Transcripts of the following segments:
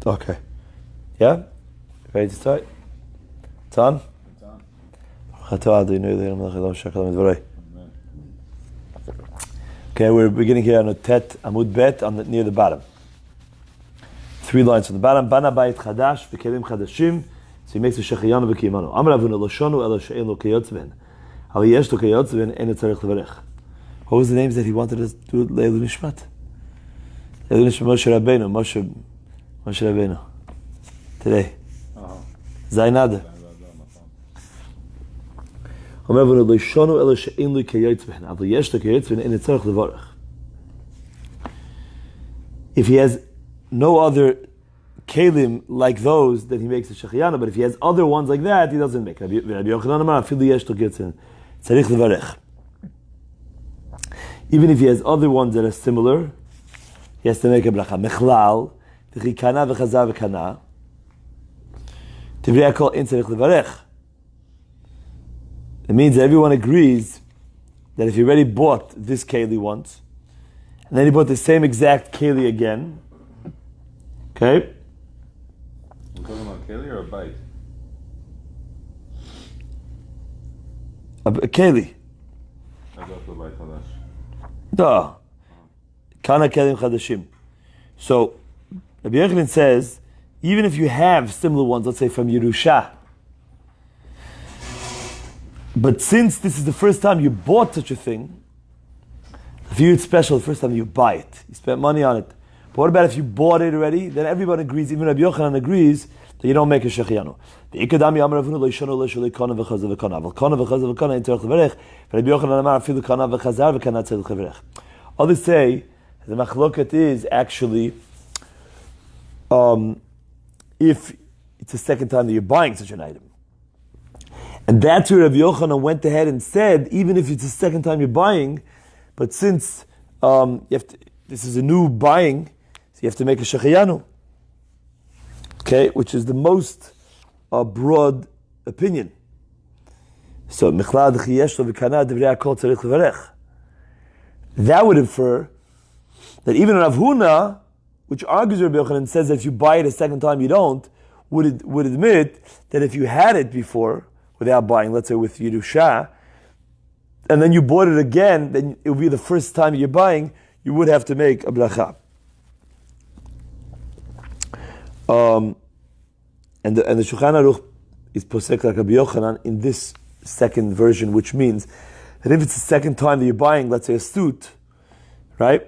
Okay. Yeah? Ready to start? It's on? It's on. Okay, we're beginning here on a Tet Amud Bet near the bottom. 3 lines from the bottom. Bana Bayit Chadash v'kelim Chadashim. So he makes a Shechiyanu v'kiyimanu. Amar Avuna lo shonu elo she'en lo keyotzven. Hal yesh lo keyotzven en etzarech levarech. What was the names that he wanted to do Leilu Nishmat? Leilu Nishmat Moshe Rabbeinu. Moshe Rabbeinu. Today. Zainada. Amar Avuna lo shonu elo she'en lo keyotzven. Hal yesh lo keyotzven en etzarech levarech. If he has no other kelim like those, then he makes a shechiyana. But if he has other ones like that, he doesn't make. Rabbi Yochanan Amar, afilu yesh lo keyotzven, tzarich levarech. Even if he has other ones that are similar, he has to make a bracha. Mechlal, v'chikana v'chazar v'kana, tivrei hakol in tzarich levarech. It means that everyone agrees that if he already bought this keli once, and then he bought the same exact keli again, okay? You're talking about keli or a bite? A keli. I got the bite chadash. No. Kana kelim chadashim. So, Rabbi Yochanan says, even if you have similar ones, let's say from Yerusha, but since this is the first time you bought such a thing, for you it's special the first time you buy it. You spent money on it. But what about if you bought it already? Then everyone agrees, even Rabbi Yochanan agrees, that you don't make a shechiyanu. Others say the machloket is actually if it's the second time that you're buying such an item. And that's where Rabbi Yochanan went ahead and said, even if it's the second time you're buying, but since this is a new buying, so you have to make a shechiyanu. Okay, which is the most broad opinion. So, that would infer that even Rav Huna, which argues Rabbi Yochanan, says that if you buy it a second time you don't, would admit that if you had it before, without buying, let's say with Yerusha, and then you bought it again, then it would be the first time you're buying, you would have to make a bracha. And the Shulchan Aruch is posek like Rabbi Yochanan in this second version, which means that if it's the second time that you're buying, let's say a suit, right?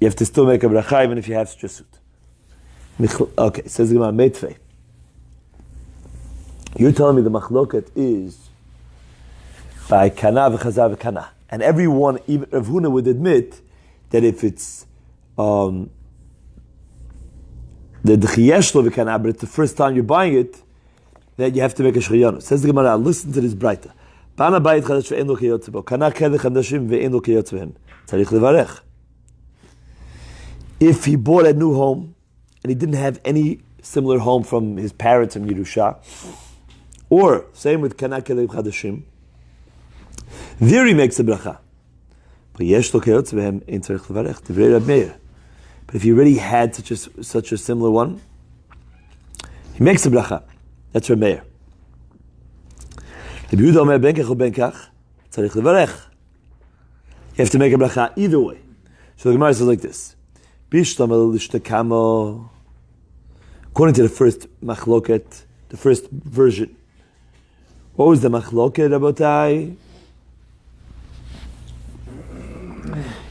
You have to still make a bracha even if you have such a suit. Okay, says Gemara Meitfei. You're telling me the machloket is by kana v'chazar v'kana, and everyone, even Rav Huna, would admit that if it's the chiyesh lo v'kana, but it's the first time you're buying it, then you have to make a shechiyanu. Says the Gemara, listen to this braita. Bana bayit chadash ve'en lo kiyotze bo, kana keli chadashim ve'en lo kiyotze v'hen, tzarich levarech. If he bought a new home and he didn't have any similar home from his parents in Yerusha, or same with kana keli chadashim, there he makes a bracha. But yesh lo kiyotze v'hen ein tzarich levarech. Divrei Rab Meir. But if he already had such a similar one, he makes a bracha. That's Reb Meir. Rabbi Yehuda Omer ben kach uben kach, tzarich levarech. You have to make a bracha either way. So the Gemara says like this: Bishlam el lishtekamo. According to the first machloket, the first version, what was the machloket, Rabotai?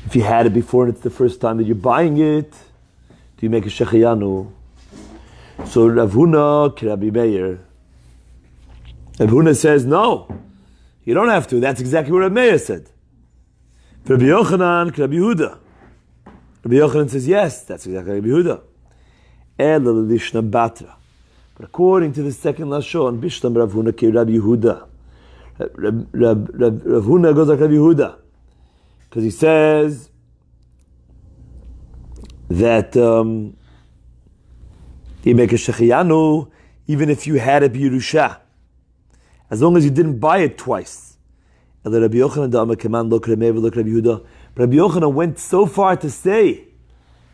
If you had it before and it's the first time that you're buying it, do you make a shechiyanu? So Rav Huna, Rabbi Meir. Rav Huna says, no, you don't have to. That's exactly what Rabbi Meir said. Rabbi Yochanan, Rabbi Yehuda. Rabbi Yochanan says, yes, that's exactly Rabbi Yehuda. Ela l'lishna batra. But according to the second Lashon, Bishlam Rav Huna ki Rabbi Yehuda. Rav Huna goes like Rabbi Yehuda. Because he says that Yimeka Shechiyanu, even if you had it Yerusha, as long as you didn't buy it twice. But Rabbi Yochanan went so far to say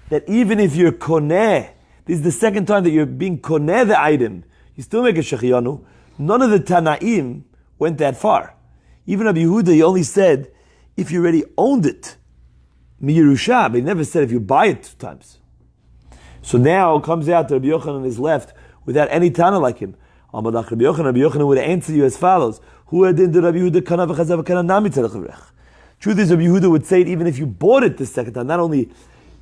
that even if you're koneh, this is the second time that you're being koneh the item, you still make a shechiyanu. None of the Tanaim went that far. Even Rabbi Yehuda, he only said if you already owned it, miyirusha, but he never said if you buy it 2 times. So now it comes out that Rabbi Yochanan is left without any Tana like him. Rabbi Yochanan would answer you as follows: Truth is, Rabbi Yehuda would say it even if you bought it the second time, not only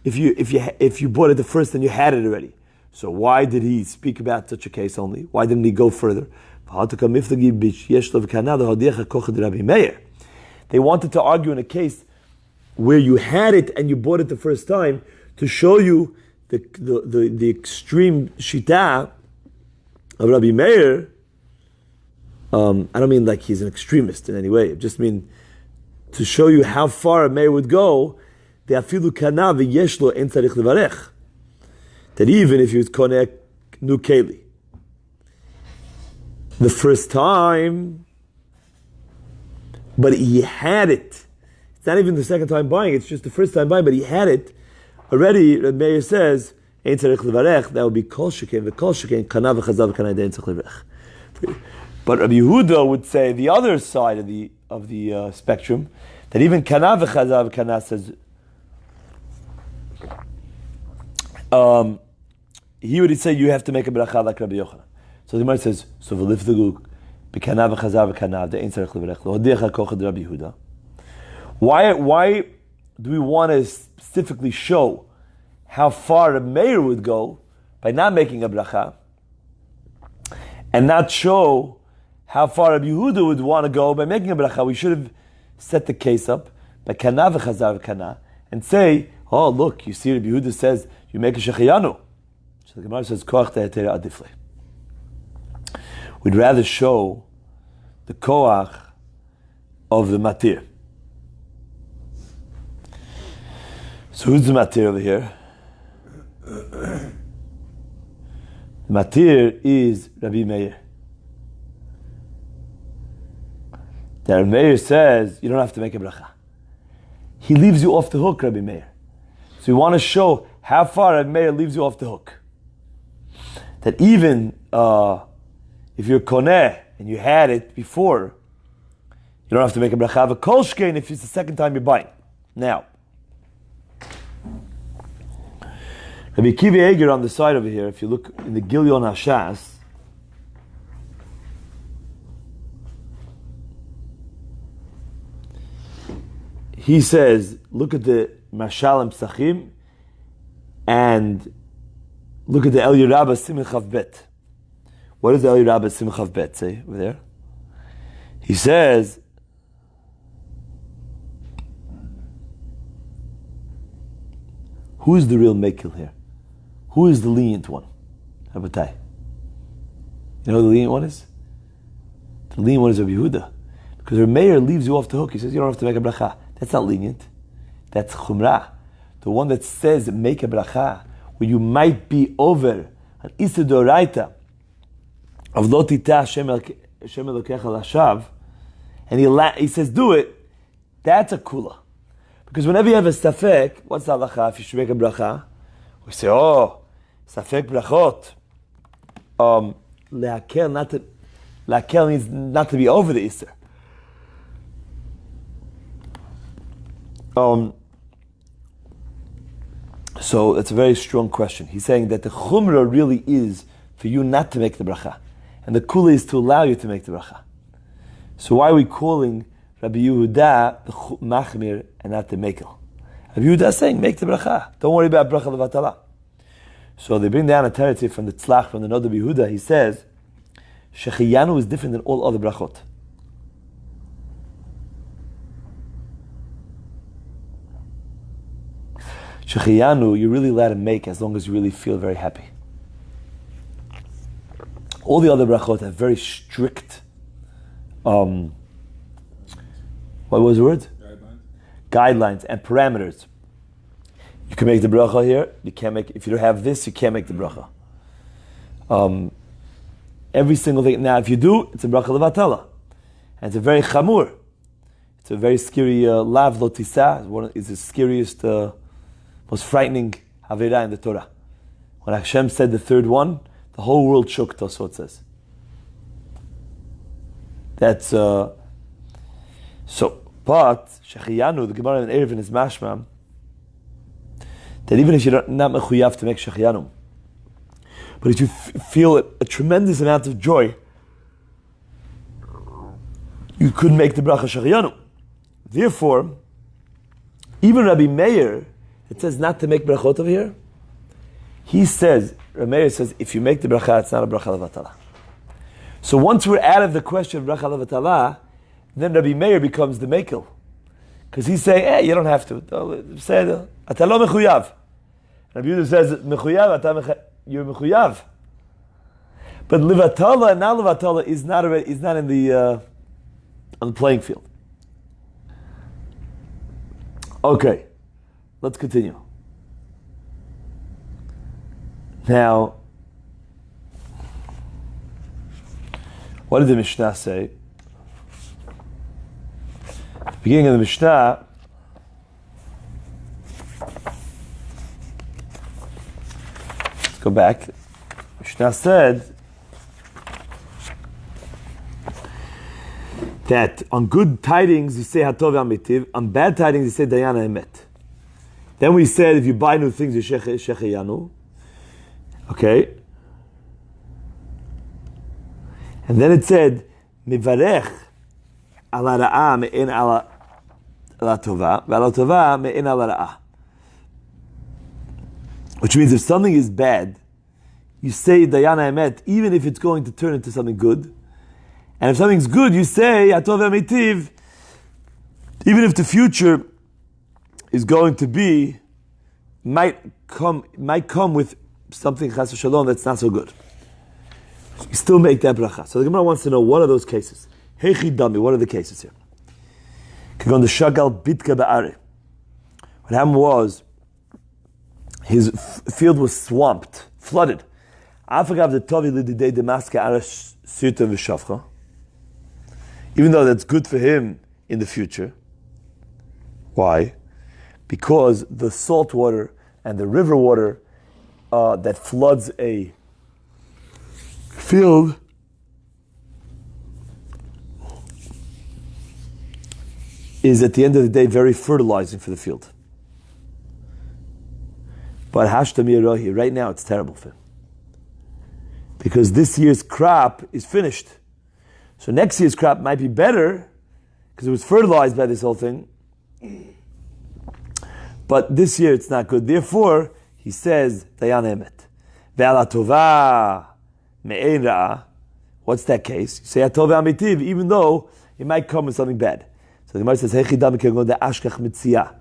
if you bought it the first and you had it already. So why did he speak about such a case only? Why didn't he go further? They wanted to argue in a case where you had it and you bought it the first time to show you the extreme shita of Rabbi Meir. I don't mean like he's an extremist in any way. I just mean to show you how far a Meir would go. That even if he was koneh nu keli the first time, but he had it. It's not even the second time buying; it's just the first time buying. But he had it already. The Meir says ein tzarich levarech. That would be kol sheken v'kol sheken kana v'chazav kana dein tzarich levarech. But Rabbi Yehuda would say the other side of the spectrum, that even kana v'chazav kana says. He would say you have to make a bracha like Rabbi Yochanan. So the Gemara says, "So v'liftagu b'kanav v'chazar v'kanav de'ein tzarich levarech lo'odiach hakochad Rabbi Yehuda." Why do we want to specifically show how far a Meir would go by not making a bracha, and not show how far Rabbi Yehuda would want to go by making a bracha? We should have set the case up by kanav v'chazar v'kanav and say, "Oh, look, you see, Rabbi Yehuda says you make a shechiyanu." So the Gemara says, "Koach te'etera adifle." We'd rather show the koach of the matir. So who's the matir over here? The matir is Rabbi Meir. That Rabbi Meir says you don't have to make a bracha. He leaves you off the hook, Rabbi Meir. So we want to show how far Rabbi Meir leaves you off the hook. That even if you're koneh and you had it before, you don't have to make a bracha. But kol shkein if it's the second time you're buying. Now, Rabbi Kiva Eger on the side over here, if you look in the Gilyon Hashas, he says, look at the Mashal and Psachim and look at the El Yerabah Simon Chav Bet. What does the El Yerabah Simon Chav Bet say over there? He says, who is the real Mekil here? Who is the lenient one? Habatai. You know who the lenient one is? The lenient one is Rabbi Yehuda. Because Rabbi Meir leaves you off the hook. He says you don't have to make a bracha. That's not lenient. That's chumrah. The one that says make a bracha, where you might be over an Issa Doraita of Lo Tita Hashem Elokecha Lashav, and he says do it, that's a kula. Because whenever you have a safek, what's the halacha if you should make a bracha? We say, oh, safek berachot. Lehakel means not to be over the Issa. So it's a very strong question. He's saying that the chumrah really is for you not to make the bracha, and the kula is to allow you to make the bracha. So why are we calling Rabbi Yehuda the machmir and not the mekel? Rabbi Yehuda is saying make the bracha. Don't worry about bracha levatala. So they bring down a narrative from the tzlach from the Nod Rabbi Yehuda. He says shechiyanu is different than all other brachot. Shechiyanu, you're really allowed to make as long as you really feel very happy. All the other berachot have very strict, what was the word? Guidelines and parameters. You can make the bracha here. You can't make, if you don't have this, you can't make the bracha. Every single thing. Now, if you do, it's a bracha levatala, and it's a very chamur. It's a very scary lav lotisa. It's the scariest, most frightening avera in the Torah. When Hashem said the third one, the whole world shook. That's what it says. That's so. But shechiyanu, the Gemara in Erevin is mashma that even if you're not mechuyav to make shechiyanu, but if you feel a tremendous amount of joy, you could make the bracha shechiyanu. Therefore, even Rabbi Meir, it says not to make brachot over here. He says, Rabbi Meir says, if you make the bracha, it's not a bracha levatala. So once we're out of the question of bracha levatala, then Rabbi Meir becomes the mekel. Because he's saying, hey, you don't have to. Say, ata lo mechuyav. Rabbi Yehuda says, mechuyav, you're mechuyav. But levatala and not levatala is not in the on the playing field. Okay, let's continue. Now, what did the Mishnah say? At the beginning of the Mishnah, let's go back. Mishnah said that on good tidings you say Hatov Amitiv, on bad tidings you say Dayana Emet. Then we said if you buy new things you Shecheyanu. Okay. And then it said Mivarech ala ra'a me'en ala tova, ve'ala tova me'en ala ra'a. Which means if something is bad, you say Dayana Emet, even if it's going to turn into something good. And if something's good, you say Atov Amitiv, even if the future is going to be, might come with something Chas v'Shalom that's not so good. So you still make that bracha. So the Gemara wants to know, what are those cases? Heichi dami, what are the cases here? Kagon the shagal bitka ba'are. What happened was, his field was swamped, flooded. Afagav the tovi lididei demaska arash sirta v'shavcha. Even though that's good for him in the future. Why? Because the salt water and the river water that floods a field is at the end of the day very fertilizing for the field. But Hashtamir right now it's terrible for him. Because this year's crop is finished. So next year's crop might be better because it was fertilized by this whole thing. But this year it's not good. Therefore, he says, Dayan Emet. Ve'ala tova me'ein ra'a. What's that case? You say Atova Amitiv, even though it might come with something bad. So the Gemara says, Hechidam kegon de ashkach mitziyah.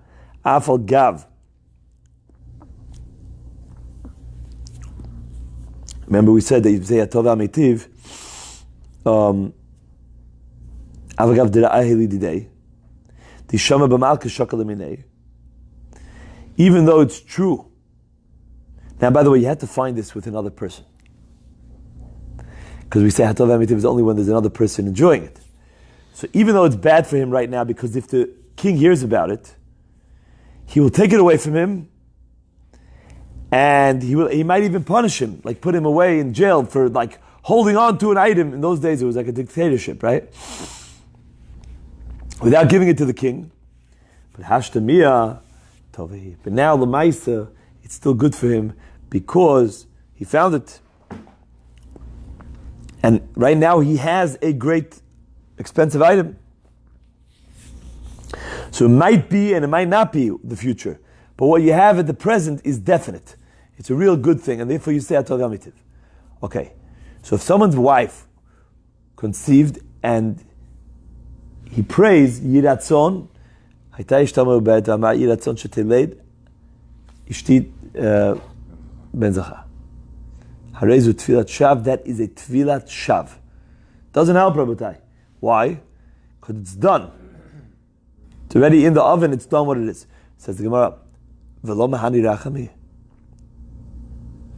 Afal gav. Remember we said that you say Atova Amitiv, Avagav dira'ahili didei. Tishama b'malka shakal minei. Even though it's true. Now, by the way, you have to find this with another person. Because we say Hatov Amitiv is only when there's another person enjoying it. So even though it's bad for him right now, because if the king hears about it, he will take it away from him, and he might even punish him, like put him away in jail for like holding on to an item. In those days, it was like a dictatorship, right? Without giving it to the king. But Hashtamiyah, Tovehi. But now Lamaisa, it's still good for him because he found it. And right now he has a great expensive item. So it might be and it might not be the future. But what you have at the present is definite. It's a real good thing, and therefore you say Atov Amitiv. Okay. So if someone's wife conceived and he prays Yiratzon, Hayta ishtamu b'et amar Yiratzon sheteled ishti ben zacha. Harezu tfilat shav, that is a tfilat shav. Doesn't help, Rabbatai. Why? Because it's done. It's already in the oven, it's done what it is. Says the Gemara, V'lo mahani rachami.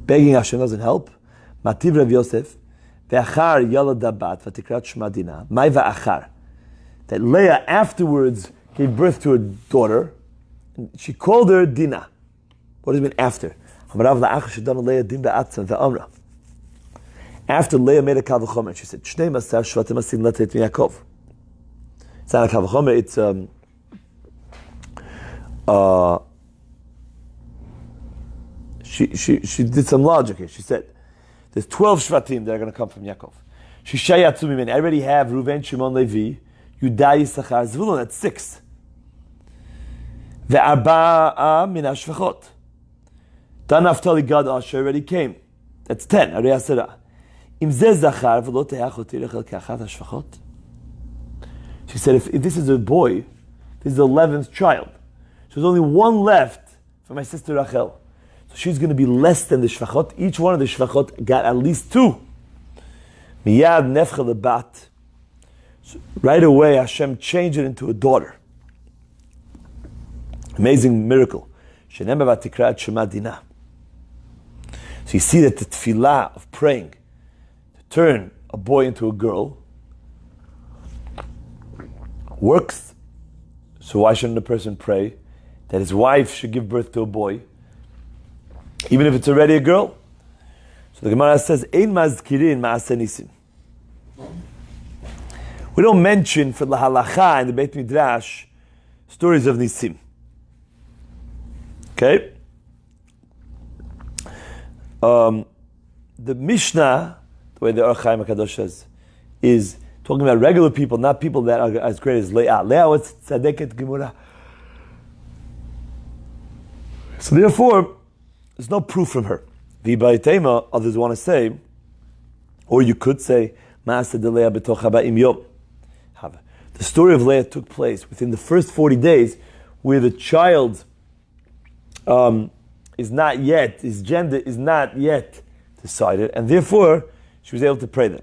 Begging Hashem doesn't help. Mativ Rav Yosef, ve'achar yalad bat v'tikrat shema dina. Mai va'achar. That Leah afterwards gave birth to a daughter, and she called her Dina. What does it mean after? After Leah made a kal v'chomer, she said, Shnei masar shvatim asin latet miYaakov. It's not a kal v'chomer, it's she did some logic here. She said, there's 12 shvatim that are going to come from Yaakov. Shisha yatzum mimeni. I already have Reuven, Shimon, Levi, Yudah, Yisachar, Zvulun. That's 6. Ve'arba'a min hashvachot. Dan Naftali, Gad, Asher already came. That's 10. Arei Asera. Im zeh zachar v'lo te'achoti rechel ka'achat hashvachot. She said, if this is a boy, this is the 11th child. So there's only one left for my sister Rachel. So she's going to be less than the shvachot. Each one of the shvachot got at least 2. Miyad nefcha lebat. So right away, Hashem changed it into a daughter. Amazing miracle. Shenemar v'tikrat shema dina. So you see that the tefillah of praying to turn a boy into a girl works. So why shouldn't a person pray that his wife should give birth to a boy, even if it's already a girl? So the Gemara says, Ein mazkirin ma'aseh nisim. We don't mention for the halacha in the Beit Midrash stories of nisim. Okay? The Mishnah, the way the Or Chaim HaKadosh says, is talking about regular people, not people that are as great as Leah. Leah was tzadeket gemura. So therefore, there's no proof from her. V'bayitema, others want to say, or you could say, Ma'aseh de Leah b'toch haba'im yom. The story of Leah took place within the first 40 days, where the child is not yet, his gender is not yet decided, and therefore she was able to pray then.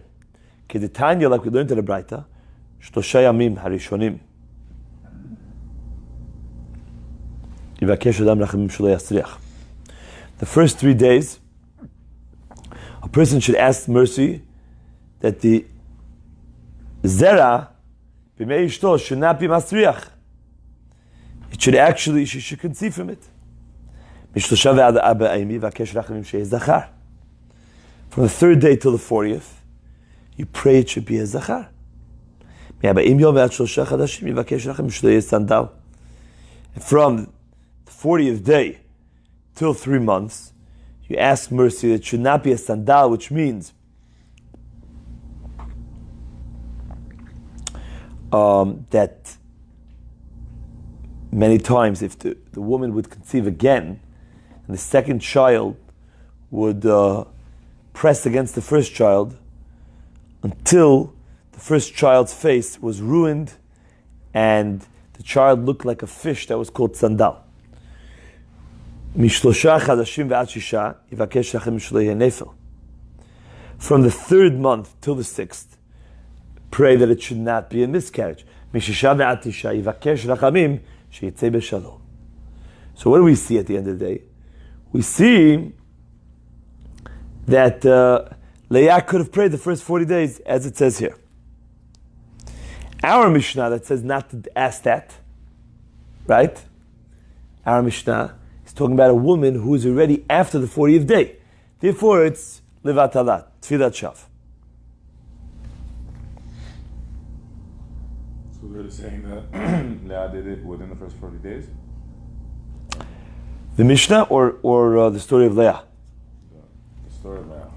Kedetanya, like we learned in the Braita, Shlosha yamim harishonim. Yivakesh adam rachamim shelo yasriach. The first 3 days, a person should ask mercy that the zera b'mei ishto should not be masriach. It should actually, she should conceive from it. From the 3rd day till the 40th, you pray it should be a zachar. And from the 40th day till 3 months, you ask mercy that it should not be a sandal, which means that many times if the woman would conceive again, and the second child would press against the first child until the first child's face was ruined and the child looked like a fish that was called sandal. From the 3rd month till the 6th, pray that it should not be a miscarriage. So what do we see at the end of the day? We see that Leah could have prayed the first 40 days, as it says here. Our Mishnah that says not to ask that, right? Our Mishnah is talking about a woman who is already after the 40th day. Therefore, it's Levat Alat, Tfilat Shav. So they're saying that Leah did it within the first 40 days? The Mishnah or the story of Leah? The story of Leah.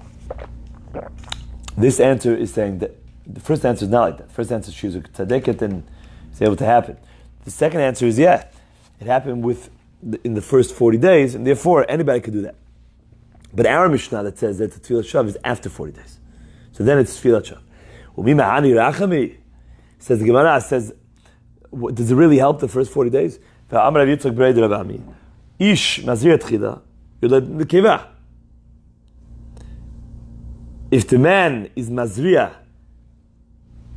This answer is saying that the first answer is not like that. The first answer is she was a tzaddiket and it's able to happen. The second answer is it happened in the first 40 days, and therefore anybody could do that. But our Mishnah that says that the Tfilat Shav is after 40 days. So then it's Tfilat Shav. Says the Gemara, does it really help the first 40 days? Ish mazir tchila, yoled nekeva. if the man is mazriya,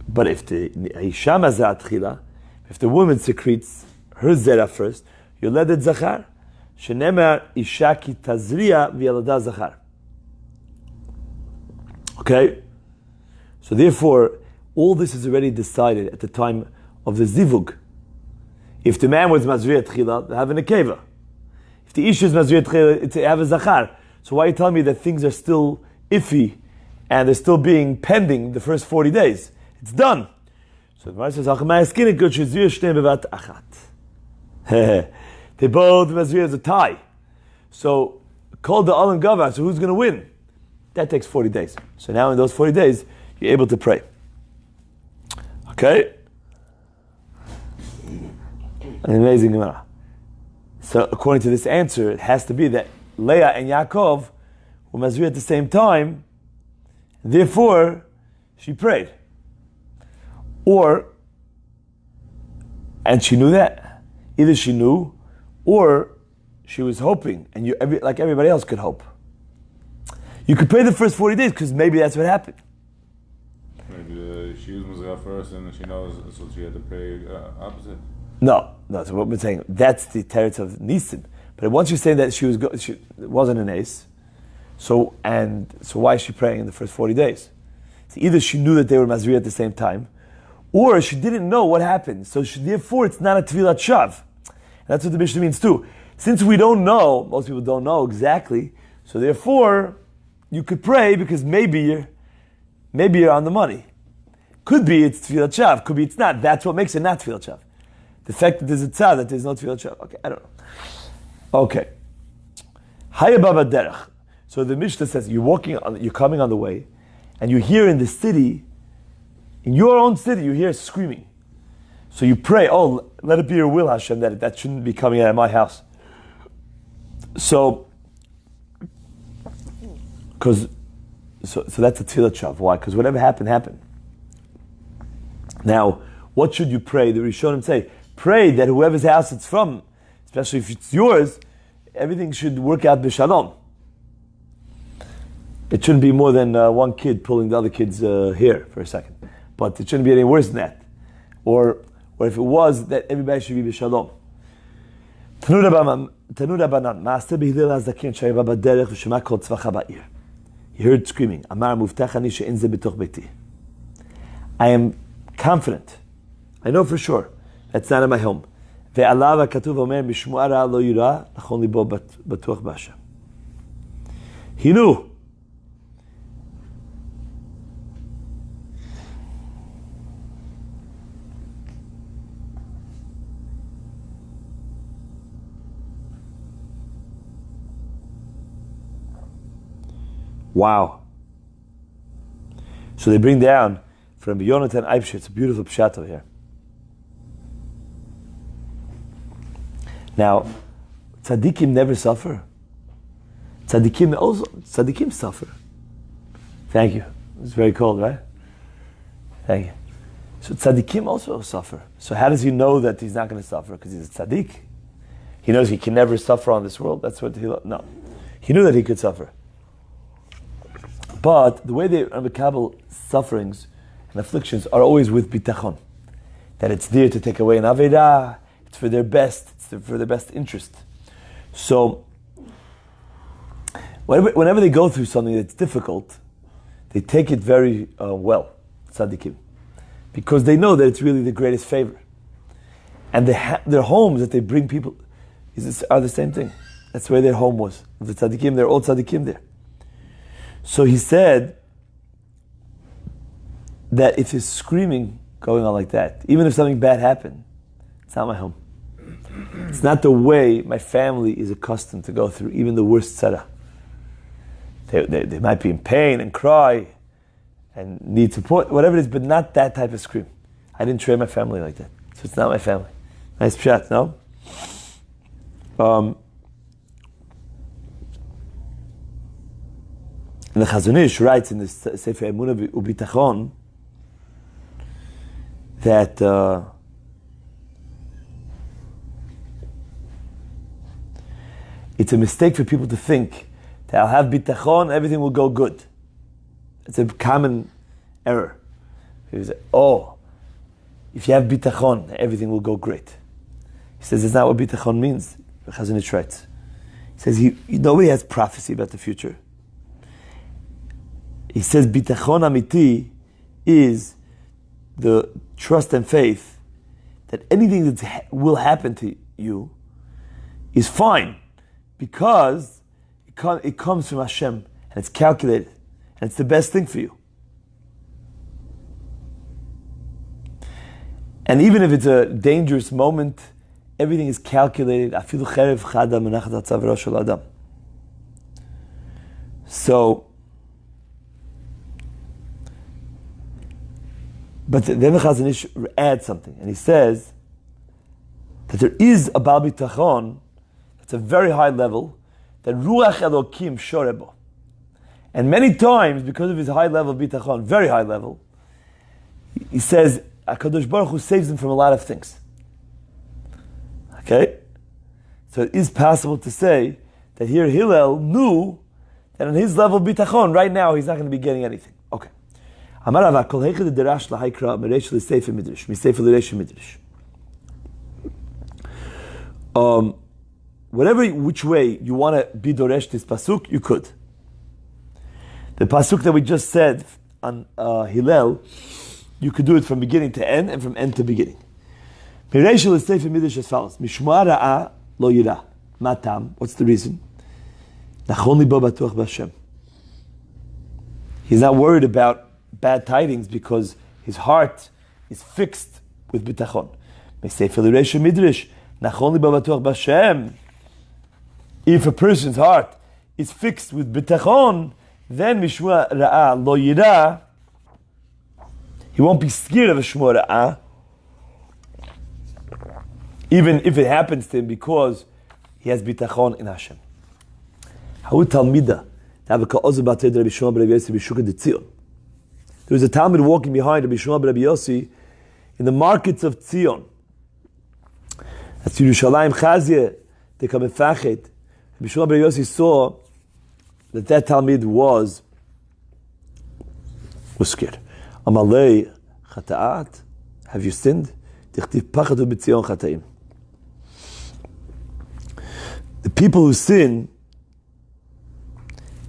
but if the Isha mazrat tchila, if the woman secretes her zera first, yoledet zachar, shenemar Isha ki tazriya v'yalada zachar. Okay? So therefore, all this is already decided at the time of the zivug. If the man was mazriya tchila, they have a nekeva. If the Isha is mazriya tchila, they have a zachar. So why are you telling me that things are still iffy and they're still being pending the first 40 days? It's done. So the Gemara says, they both mazriya as a tie. So called the Alan Gava, so who's going to win? That takes 40 days. So now in those 40 days, you're able to pray. Okay? An amazing Gemara. So according to this answer, it has to be that Leah and Yaakov were mazriya at the same time, therefore she prayed. And she knew that. Either she knew, or she was hoping, and like everybody else could hope. You could pray the first 40 days, because maybe that's what happened. Maybe she was Muzra first, and she knows, so she had to pray opposite. No, so what we're saying, that's the territory of Nisan. But once you're saying that she wasn't an ace, so why is she praying in the first 40 days? So either she knew that they were Mazriya at the same time, or she didn't know what happened. So therefore, it's not a Tvilat Shav. And that's what the Mishnah means too. Since we don't know, most people don't know exactly, so therefore, you could pray because maybe you're on the money. Could be it's Tvilat Shav, could be it's not. That's what makes it not Tvilat Shav. The fact that there's a tzad, that there's no Tvilat Shav. Okay, I don't know. Okay. Haya Baba Derech. So the Mishnah says you're coming on the way, and you hear in the city, in your own city, you hear screaming. So you pray, oh, let it be your will, Hashem, that shouldn't be coming out of my house. So that's a tefillah shav. Why? Because whatever happened, happened. Now, what should you pray? The Rishonim say, pray that whoever's house it's from, especially if it's yours, everything should work out b'shalom. It shouldn't be more than one kid pulling the other kid's hair for a second. But it shouldn't be any worse than that. Or if it was, that everybody should be b'shalom. He heard screaming. I am confident. I know for sure. That's not in my home. He knew. Wow. So they bring down from Yonatan Eibshir. It's a beautiful pshat over here. Now, tzaddikim never suffer. Tzaddikim suffer. Thank you. It's very cold, right? Thank you. So tzaddikim also suffer. So how does he know that he's not going to suffer? Because he's a tzaddik. He knows he can never suffer on this world. That's what no. He knew that he could suffer. But the way they Kabbalah sufferings and afflictions are always with bitachon. That it's there to take away an Avedah, it's for their best, for their best interest. So, whenever they go through something that's difficult, they take it very well, tzaddikim. Because they know that it's really the greatest favor. And their homes that they bring people are the same thing. That's where their home was. The tzaddikim, they're all tzaddikim there. So he said that if there's screaming going on like that, even if something bad happened, it's not my home. It's not the way my family is accustomed to go through, even the worst tzara. They might be in pain and cry and need support, whatever it is, but not that type of scream. I didn't train my family like that. So it's not my family. Nice pshat, no? And the Chazon Ish writes in the Sefer Emunah Ubitachon that it's a mistake for people to think that I'll have bitachon, everything will go good. It's a common error. People say, oh, if you have bitachon, everything will go great. He says, it's not what bitachon means. Chazon Ish writes. He says, nobody has prophecy about the future. He says, bitachon amiti is the trust and faith that anything that will happen to you is fine because it comes from Hashem and it's calculated and it's the best thing for you. And even if it's a dangerous moment, everything is calculated. So, but then the Chazon Ish adds something, and he says that there is a Baal Bitachon that's a very high level, that Ruach Elokim Shorebo. And many times, because of his high level of Bitachon, very high level, he says, HaKadosh Baruch Hu saves him from a lot of things. Okay? So it is possible to say that here Hillel knew that on his level of Bitachon, right now, he's not going to be getting anything. Okay. Which way you want to be doresh this pasuk, you could. The pasuk that we just said on Hillel, you could do it from beginning to end and from end to beginning. What's the reason? He's not worried about bad tidings because his heart is fixed with bitachon. If a person's heart is fixed with bitachon, then mishma ra'a lo yira, he won't be scared of a shmua ra'ah, even if it happens to him because he has bitachon in Hashem. There was a Talmud walking behind Rabbi Shmuel Rabbi Yossi in the markets of Tzion. That's Yerushalayim Chazye, they come in Fachet. Rabbi Shmuel Rabbi Yossi saw that Talmud was scared. Amalei Chata'at, have you sinned? Tichtiv pachatu b'Tzion Chata'im. The people who sin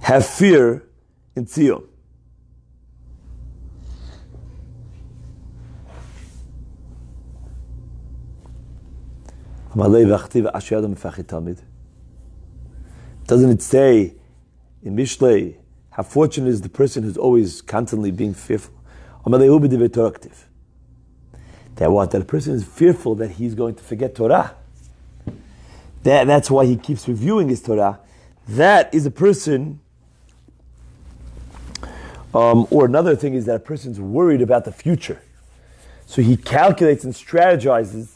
have fear in Tzion. Doesn't it say in Mishlei, how fortunate is the person who's always constantly being fearful? That what? That a person is fearful that he's going to forget Torah. That's why he keeps reviewing his Torah. That is a person, or another thing is that a person's worried about the future. So he calculates and strategizes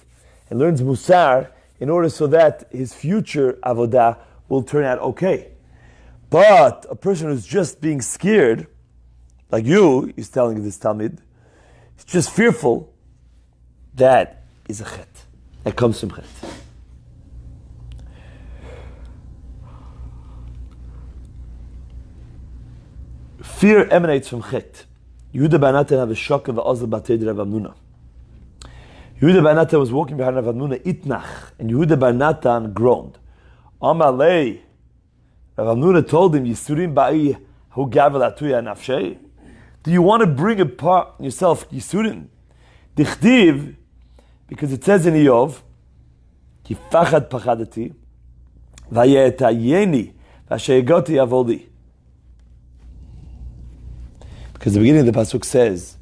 and learns Musar in order so that his future avodah will turn out okay. But a person who's just being scared, like you, is telling this Talmud, is just fearful, that is a chet. That comes from chet. Fear emanates from chet. Yehuda ben Natan have a shock of the Ozel Batei Rav Amnuna. Yehuda ben Natan was walking behind Rav Amnuna, itnach, and Yehuda ben Natan groaned. Amalei, Rav Amnuna told him, Yisurim ba'i hu gavel atuya nafshei. Do you want to bring upon yourself Yisurim? Dichtiv, because it says in Iyov, Ki fachad pachadati, vayetayeni, vashayegoti avodi. Because the beginning of the pasuk says,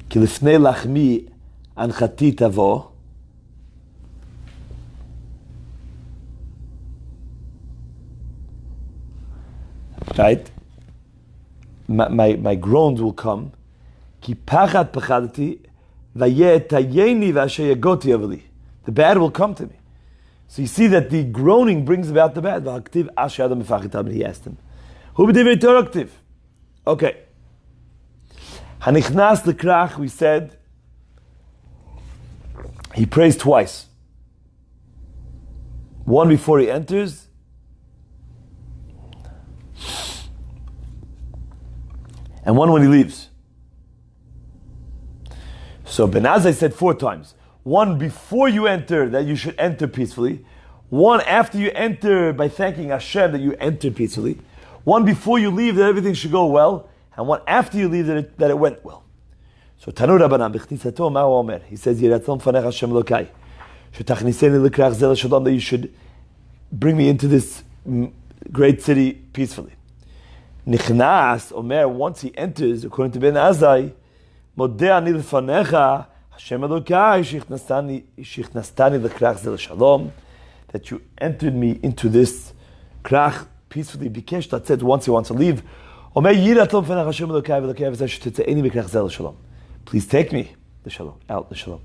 Ki lifnei lachmi anchati tavo. Right? My groans will come. Ki pachat pachadati vayetayeni vashayegoti avodi. The bad will come to me. So you see that the groaning brings about the bad. He asked him, Who b'divrei Torah ktiv? Okay. Hanichnas l'krach, we said, he prays twice. one before he enters, and one when he leaves. So Ben Azai said 4 times. One before you enter, that you should enter peacefully. One after you enter by thanking Hashem that you entered peacefully. One before you leave that everything should go well. And one after you leave that it went well. So Tanu Rabbanan b'chnisato ma omer. He says, Yiratzon fanech Hashem Elokai. Shetachniseni l'krach zel shalom, that you should bring me into this great city peacefully. Nichnas Omer, once he enters, according to Ben Azai, Modeh ani l'fanecha Hashem Elokai shichnastani l'krach zel shalom, that you entered me into this krach peacefully. Bikesh, that said, once he wants to leave, Omer Yiratzon fanech Hashem Elokai v'Elokai v'zeh shetetzeini b'krach zel shalom. Please take me the shalom, out the shalom.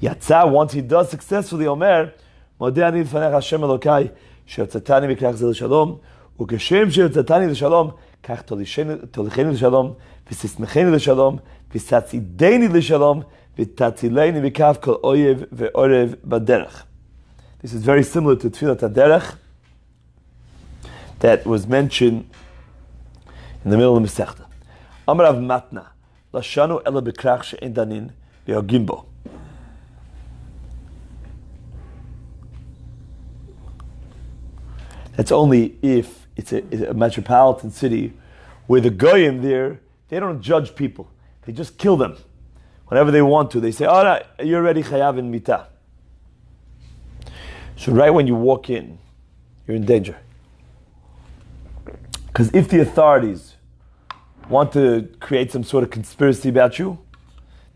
Yatza, once he does successfully, Omer, Modeh ani l'fanech Hashem Elokai sheyotzatani b'krach zel shalom, וכשם שיוצאתני לשלום, כך תוליכני לשלום, ותשמחני לשלום, ותצעידני לשלום, ותצילני מכף כל אויב ועורב בדרך. This is very similar to Tfilat HaDerech that was mentioned in the middle of the Masechta. Amar Rav Matna, Lashanu ela bekrach she'en danin ve'hogim bo. That's only if it's a metropolitan city where the goyim there, they don't judge people. They just kill them whenever they want to. They say, all right, you're already chayav in mitah. So right when you walk in, you're in danger. Because if the authorities want to create some sort of conspiracy about you,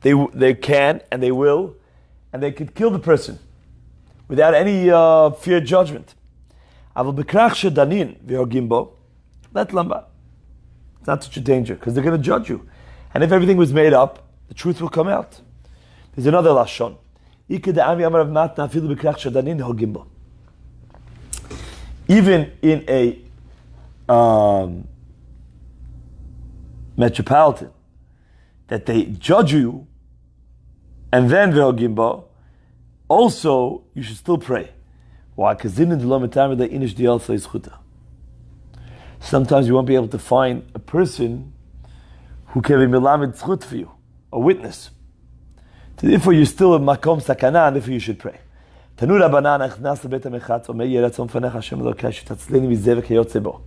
they can and they will, and they could kill the person without any fear of judgment. Aval bekrach shedanin v'hogim bo, let lamba. It's not such a danger because they're going to judge you, and if everything was made up, the truth will come out. There's another lashon. Even in a metropolitan, that they judge you, and then v'hogim bo, also you should still pray. Why? Sometimes you won't be able to find a person who can be melamed zchut for you, a witness. Therefore, you're still in makom sakana, and therefore you should pray. Tanu Rabbanan achnas lebet hamechatz omer yeratzon fanech Hashem Elokai shetatzleni mizeh v'kayotze bo.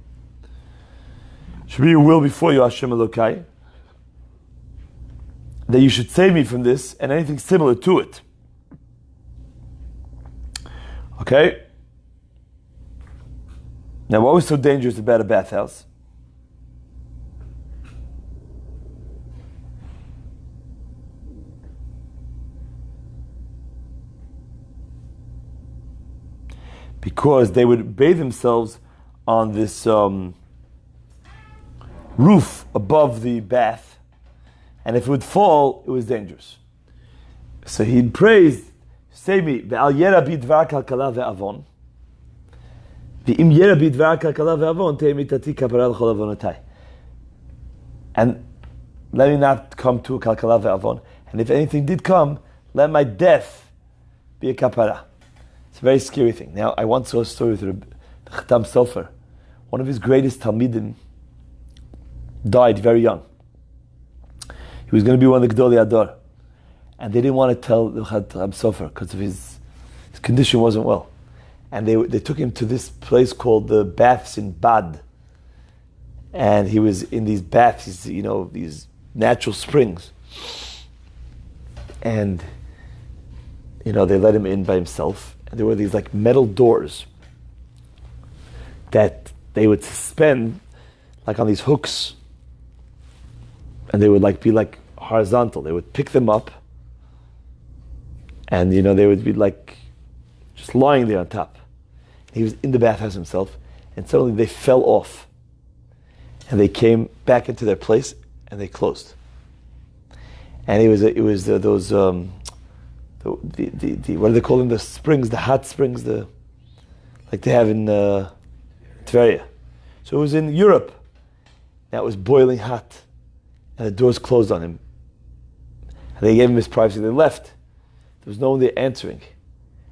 Should be your will before you, Hashem Elokai, that you should save me from this and anything similar to it. Okay? Now, what was so dangerous about a bathhouse? Because they would bathe themselves on this roof above the bath, and if it would fall, it was dangerous. So he praised, save me, ve'al yera bidvar kalkala ve'avon, ve'im yera bidvar kalkala ve'avon, te'e mitati kapara l'chol avonotai. And let me not come to a kalkala ve'avon, and if anything did come, let my death be a kapara. It's a very scary thing. Now, I once saw a story with the Chatam Sofer. One of his greatest Talmidim died very young. He was going to be one of the Gdolei Ador. And they didn't want to tell the Chatam Sofer because of his condition wasn't well. And they took him to this place called the baths in Bad. And he was in these baths, these natural springs. And, they let him in by himself. And there were these metal doors that they would suspend on these hooks. And they would be horizontal. They would pick them up. And, they would be just lying there on top. He was in the bathhouse himself. And suddenly they fell off. And they came back into their place and they closed. And it was those, what do they call them? The springs, the hot springs, like they have in Tveria. So it was in Europe. That was boiling hot. And the doors closed on him. And they gave him his privacy. They left. There was no one there answering.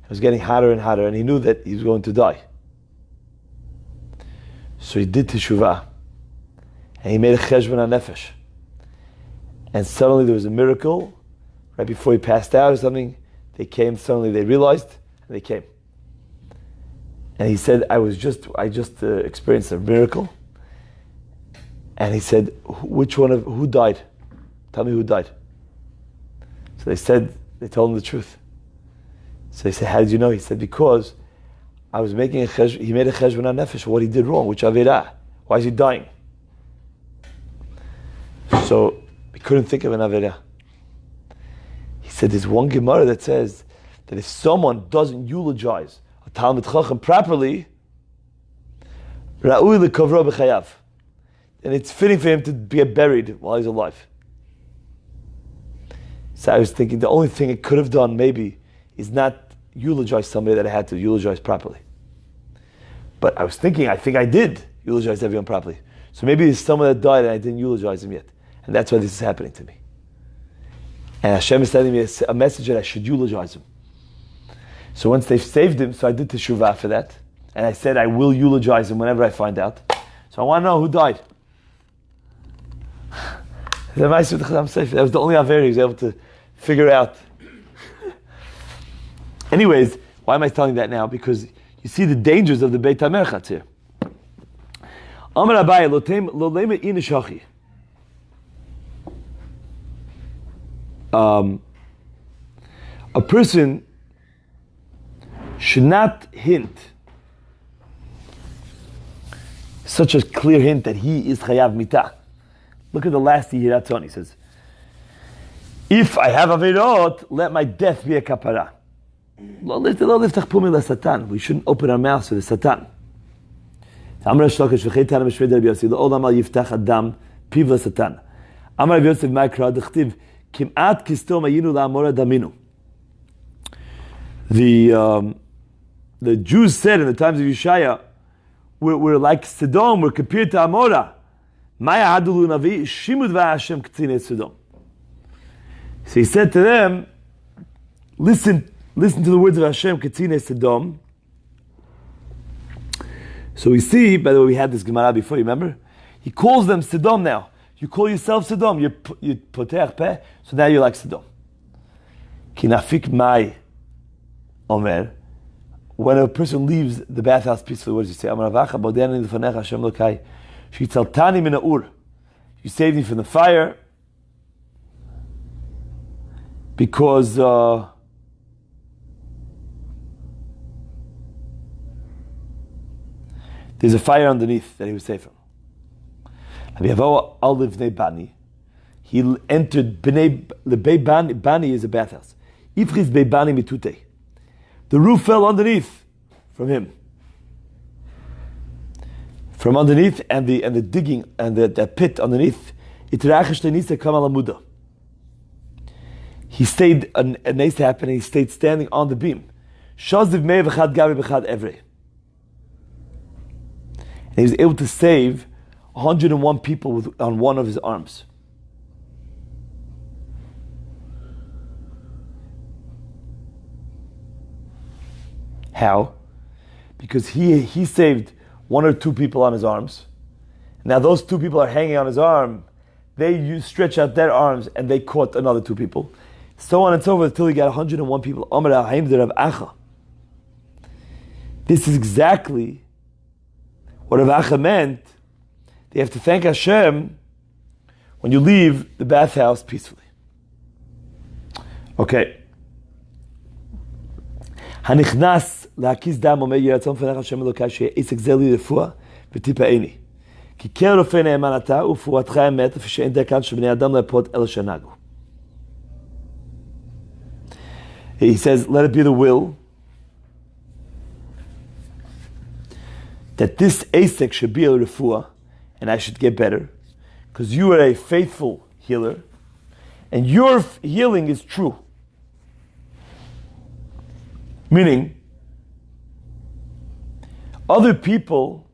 And was getting hotter and hotter, and he knew that he was going to die. So he did teshuvah, and he made a cheshbon nefesh. And suddenly there was a miracle. Right before he passed out or something, they came. Suddenly they realized, and they came. And he said, I just experienced a miracle. And he said, who died? Tell me who died. So they told him the truth. So they said, how did you know? He said, because I was making he made a cheshbon nefesh for what he did wrong, which avirah. Why is he dying? So he couldn't think of an avirah. He said, there's one Gemara that says that if someone doesn't eulogize a Talmid Chacham properly, Ra'ui l'kavro b'chayav, then it's fitting for him to get buried while he's alive. So I was thinking the only thing it could have done maybe is not eulogize somebody that I had to eulogize properly. But I was thinking, I think I did eulogize everyone properly. So maybe there's someone that died and I didn't eulogize him yet. And that's why this is happening to me. And Hashem is sending me a message that I should eulogize him. So once they've saved him, so I did teshuvah for that. And I said I will eulogize him whenever I find out. So I want to know who died. That was the only aver he was able to figure out. Anyways, why am I telling that now? Because you see the dangers of the Beit HaMerchatz here. Amar Abaye, lo lema inishachi. A person should not hint such a clear hint that he is chayav mitah. Look at the last Yiratzon. He says, if I have avirot, let my death be a kapara. We shouldn't open our mouths to the Satan. Amar Shlokesh v'cheitan b'shvei Rabbi Yossi l'olam al yiftach adam piv l'Satan. Amar Rabbi Yossi v'ma'ikra d'chtiv kim'at kistom ayinu la'amora daminu. The Jews said in the times of Yeshaya, we're like Sodom, we're compared to Amora. Maya hadulu navi shimud v'Hashem k'tzine Sodom. So he said to them, listen to the words of Hashem k'tzine Sodom. So we see, by the way, we had this Gemara before, you remember? He calls them Sodom now. You call yourself Sodom, you poteach peh, so now you're like Sodom. Ki nafik mai omer. When a person leaves the bathhouse peacefully, what does he say? Amar avacha bodeni lefanecha Hashem lokai shitzaltani min ha'ur. You saved me from the fire because there's a fire underneath that he was saved from. He entered the Bani is a bathhouse. Ifris Beibani mitute. The roof fell underneath from him. From underneath, and the digging and the pit underneath. He stayed, a nice happening. He stayed standing on the beam. And he was able to save 101 people on one of his arms. How? Because he saved one or two people on his arms. Now those two people are hanging on his arm. They stretch out their arms and they caught another two people. So on and so forth until he got 101 people. This is exactly what Rav Acha meant. They have to thank Hashem when you leave the bathhouse peacefully. Okay. Hanichnas להקיס דם אומר יהי רצון לפניך השם אלוקי שיהיה עסק זה לי רפואה ותיפאני. כי כן רופא נאמן אתה ורפואתך אמת לפי שאין דרכן של בני אדם לרפות אלא שנהגו. He says, let it be the will that this ASIC should be a refuah and I should get better because you are a faithful healer and your healing is true. Meaning, other people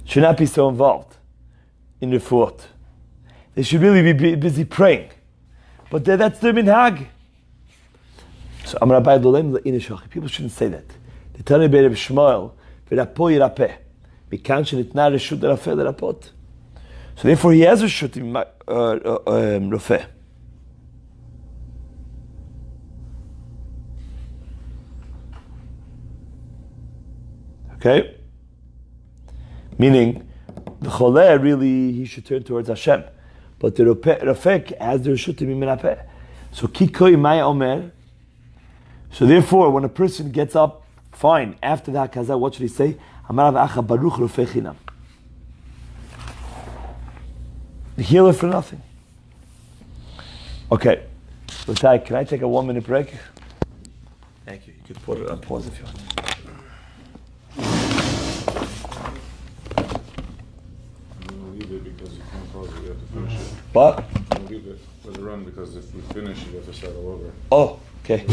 should not be so involved in refuah. They should really be busy praying. But that's their minhag. So Amar Abai Lolem le'ina shachi. People shouldn't say that. They tell me Rabbi Shmuel v'rapo yirapeh. Mikan shenitna reshut rafeh lerapot. So therefore he has a reshut rafeh. Okay? Meaning, the choleh really, he should turn towards Hashem. But the rafek has the reshut to be menapeh. So kikoi maya omer. So therefore, when a person gets up, fine, after the hakazah, what should he say? Amarav acha baruch rafeh chinam. The healer for nothing. Okay. Latai, can I take a 1 minute break? Thank you. You can put it on pause if you want. What? We'll leave it for the run because if we finish, you have to start all over. Oh, okay.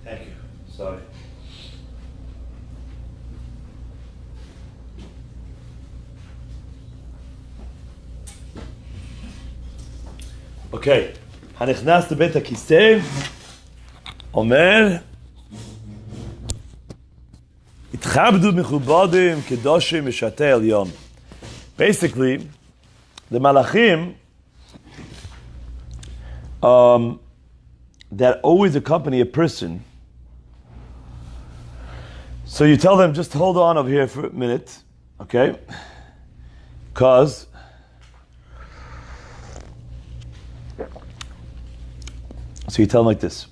Thank you. Sorry. Okay. הנכנס לבית הכיסא אומר התכבדו מכובדים קדושים משרתי עליון. Basically, the malachim that always accompany a person. So you tell them, just hold on over here for a minute, okay? Because so you tell them like this: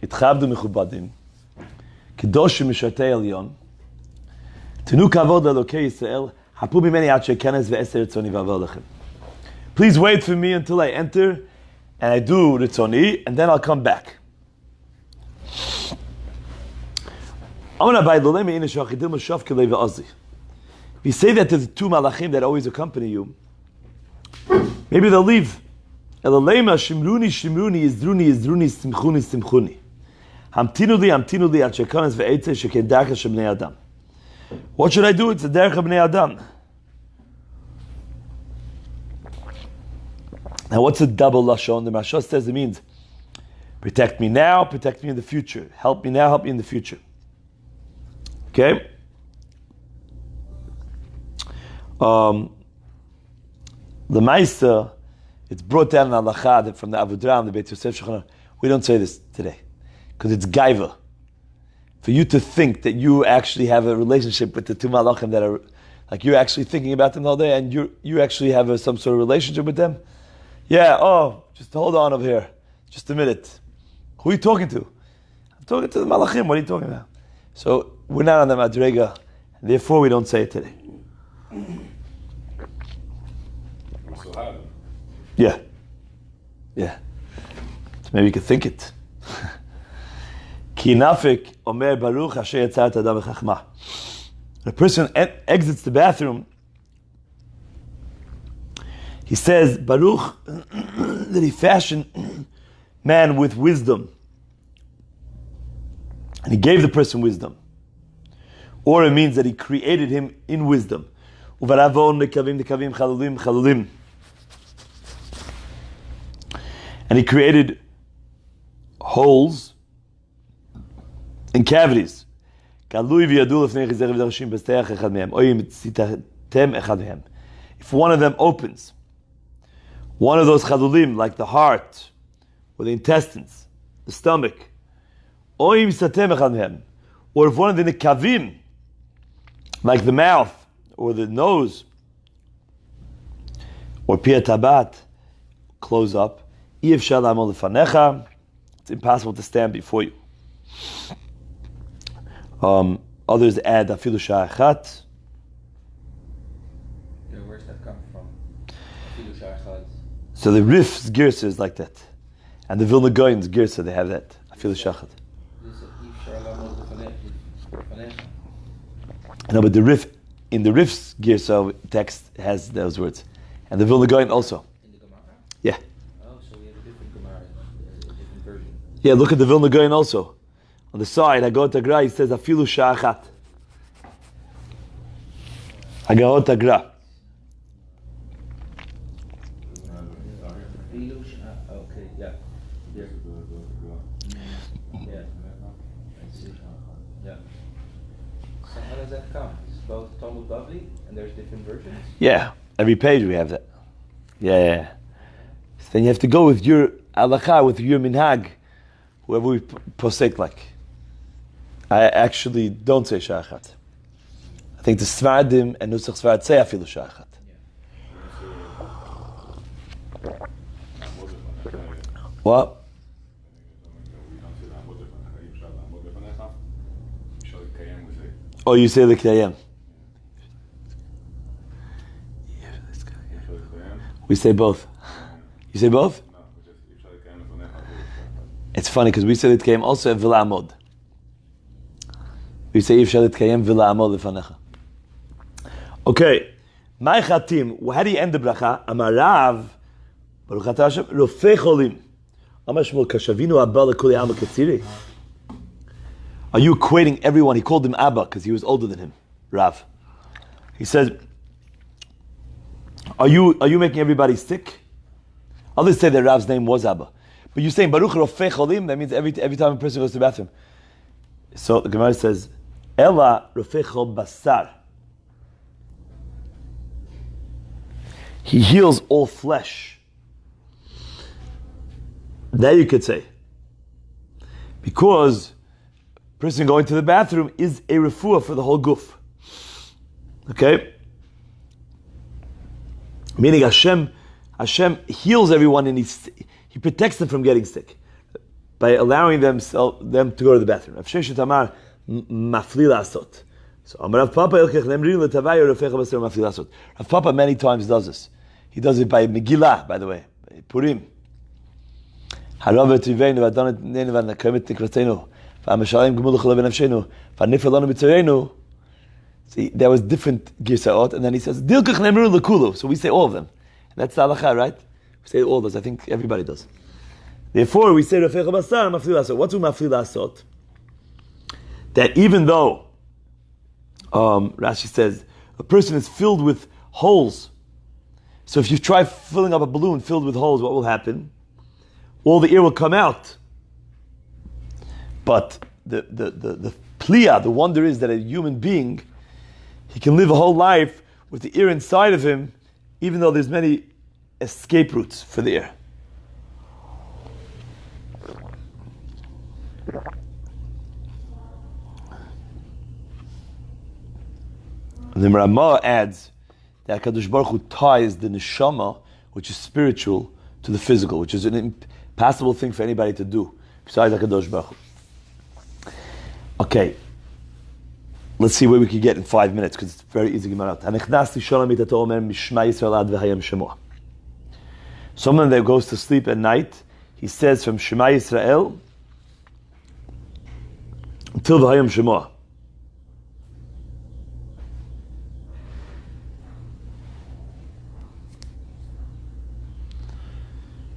Itchabdu mechubadim, kedoshim mishatei elyon, tenu kavod leLokei Yisrael, hapu mimeni ad shekenes ve'eser ritzoni v'avol lechem. Please wait for me until I enter and I do ritzoni, and then I'll come back. If you say that to the two malachim that always accompany you, maybe they'll leave Elalema shimruni shimruni izdruni izdruni simchuni simchuni. Hamtinu li ad shekanes ve'etze sheken darcha shebnei adam. What should I do? It's the derech of bnei adam. Now, what's a double lashon? The Mashal says it means protect me now, protect me in the future. Help me now, help me in the future. Okay? The Maisa, it's brought down in Halacha from the Avodra and the Beit Yosef Shulchan. We don't say this today because it's gaiva. For you to think that you actually have a relationship with the two malachim that are, like you're actually thinking about them all day and you actually have some sort of relationship with them. Yeah, just hold on over here. Just a minute. Who are you talking to? I'm talking to the malachim. What are you talking about? So we're not on the madrega, and therefore we don't say it today. We still have it. Yeah. So maybe you could think it. Ki nafik omer baruch asher yatzat adam b'chachma. The person exits the bathroom. He says, Baruch, that he fashioned man with wisdom. And he gave the person wisdom. Or it means that he created him in wisdom. And he created holes and cavities. If one of them opens, one of those chalulim, like the heart, or the intestines, the stomach, or if one of the nekavim, like the mouth, or the nose, or pia tabat, close up, it's impossible to stand before you. Others add afilu sha'achat. Where's that come from? Afilu sha'achat. So the Rif's girsa is like that, and the Vilna Gaon's girsa, they have that. Afilu shachat. No, but the Rif, in the Rif's girsa text has those words, and the Vilna Gaon also. In the Gemara? Yeah. Oh, so we have a different Gemara, a different version. Yeah, look at the Vilna Gaon also. On the side, Hagot Agra, he says Afilu sha'achat. Hagot Agra. Okay, yeah. Yeah. So how does that come? It's both Talmud Bavli and there's different versions? Yeah, every page we have that. Yeah. So then you have to go with your halacha, with your minhag, whoever we posek like. I actually don't say sha'achat. I think the Svardim and Nusach Svard say afilu sha'achat. What? Oh, you say the K'tayim. We say both. You say both? It's funny because we say the K'tayim also at Vila Amod. We say Yivshalit K'tayim Vila Amod Lefanecha. Okay. My Chatim, how do you end the bracha? Amarav, Baruch Atah Hashem, Rofei Cholim. Are you equating everyone? He called him Abba because he was older than him, Rav. He says, are you making everybody sick? Others say that Rav's name was Abba. But you're saying Baruch Rofei Cholim, that means every time a person goes to the bathroom. So the Gemara says, Ela Rofei Chol Basar. He heals all flesh. That you could say. Because a person going to the bathroom is a refuah for the whole guf. Okay? Meaning Hashem heals everyone and he protects them from getting sick by allowing them to go to the bathroom. Rav Sheshet Amar mafli lasot. So Rav Papa Rav Papa many times does this. He does it by Megillah, by the way, by Purim. See, there was different girsaot, and then he says, so we say all of them. And that's the halacha, right? We say all of us. I think everybody does. Therefore, we say Rafecha Basar Mafli Lasot. What's Mafli Lasot? That even though Rashi says a person is filled with holes, so if you try filling up a balloon filled with holes, what will happen? All the air will come out. But the pliya, the wonder is that a human being, he can live a whole life with the air inside of him, even though there's many escape routes for the air. The Ramah adds that Kadosh Baruch Hu ties the neshama, which is spiritual, to the physical, which is an impossible thing for anybody to do besides Kadosh Baruch Hu. Okay, let's see where we can get in 5 minutes because it's very easy to get out. Someone that goes to sleep at night, he says from Shema Yisrael until V'hayam Shemoah.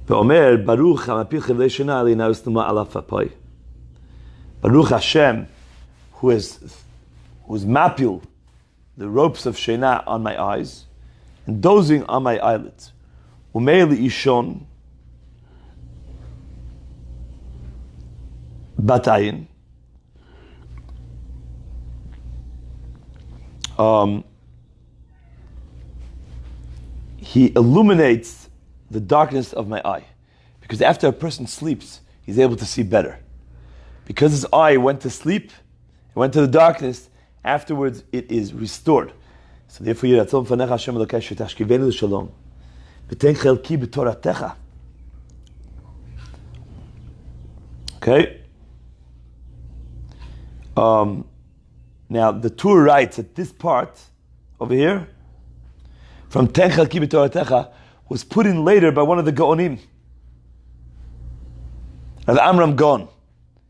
Ve'omer Baruch HaMapil Chevlei Shena Li Na'usnuma Alaf Hapai. Baruch Hashem, who is mapil the ropes of Shena on my eyes and dozing on my eyelids. Umeir li ishon batayin. He illuminates the darkness of my eye. Because after a person sleeps, he's able to see better. Because his eye went to sleep, it went to the darkness, afterwards it is restored. So therefore, Yiratzon Fanecha Hashem Elokai Shetashkivenu L'Shalom V'ten Chelki B'Toratecha. Okay? Now, the Tur writes that this part, over here, from Ten Chelki B'Toratecha, was put in later by one of the Gaonim. Rav Amram Gaon.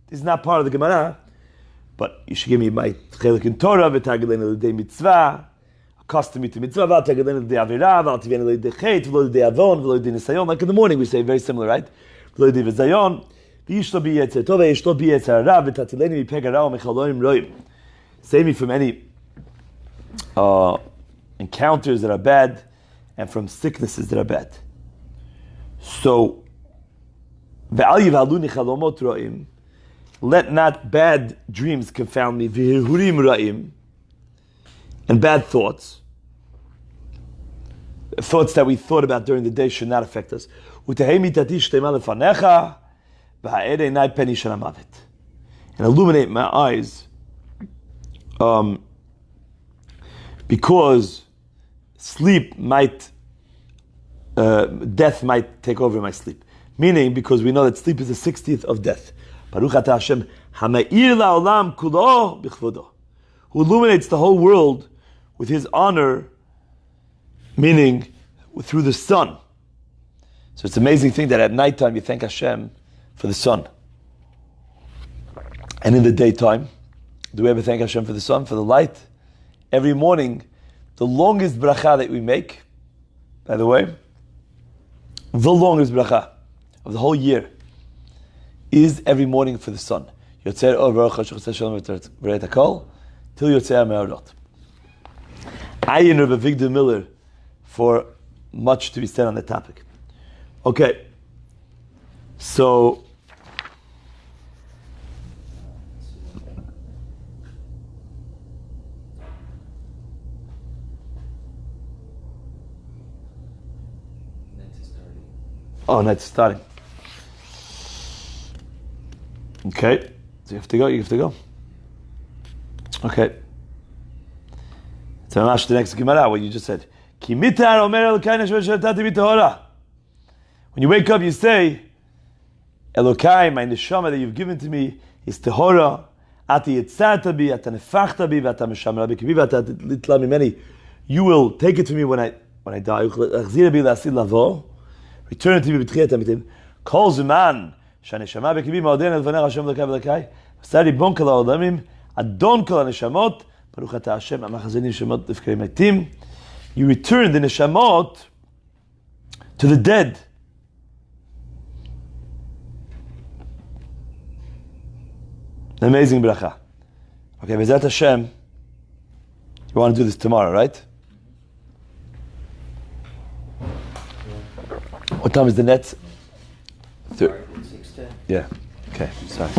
This is not part of the Gemara, but you should give me my chelik in Torah, v'tagilenu l'dei mitzvah, accustom me to mitzvah, v'tagilenu l'dei avira, v'altivenu l'dei chet, v'lo l'dei avon, v'lo l'dei nisayon. Like in the morning we say, very similar, right? V'lo l'dei v'zayon, v'yishlo b'yetzer tov, v'yishlo b'yetzer hara, v'tatilenu mipeg hara, v'mechaloim roim. Save me from any encounters that are bad, and from sicknesses that are bad. So, v'al yivhaluni chalomot roim, let not bad dreams confound me, v'hirhurim ra'im, and bad thoughts. Thoughts that we thought about during the day should not affect us. And illuminate my eyes, because sleep might, death might take over my sleep. Meaning, because we know that sleep is the 60th of death. Baruch Atah Hashem, Hama'ir la'olam kulo b'chvodo, who illuminates the whole world with His honor, meaning through the sun. So it's an amazing thing that at nighttime you thank Hashem for the sun. And in the daytime, do we ever thank Hashem for the sun, for the light? Every morning, the longest bracha that we make, by the way, the longest bracha of the whole year, is every morning for the sun. Yotzer or Baruch Hashem Shalom V'Reit HaKol till Yotzer Me'orot. Ayin Rabbi Victor Miller for much to be said on the topic. Okay, so night is starting. Okay, so you have to go. Okay. So the next Gemara, what you just said. When you wake up, you say, Elokai, my neshama that you've given to me is tehora. Ati yitzarta bi, ata nefachta bi, v'ata meshamra bi, kibi v'ata litla mimeni. You will take it to me when I die. Achzira bi la'asid lavo. Return it to me b'tchiyat amitim. Kol zuman, shaneshama bekibi ma'odin el v'ner Hashem Elokai v'Elokai. V'sari bon kol ha'olamim, adon kol ha'neshamot, Baruch Atah Hashem, amachazeni neshamot lifkei meitim. You return the neshamot to the dead, An amazing bracha. Okay, Bezat Hashem, you want to do this tomorrow, right? What time is the net? 6:10. Yeah. Okay, sorry.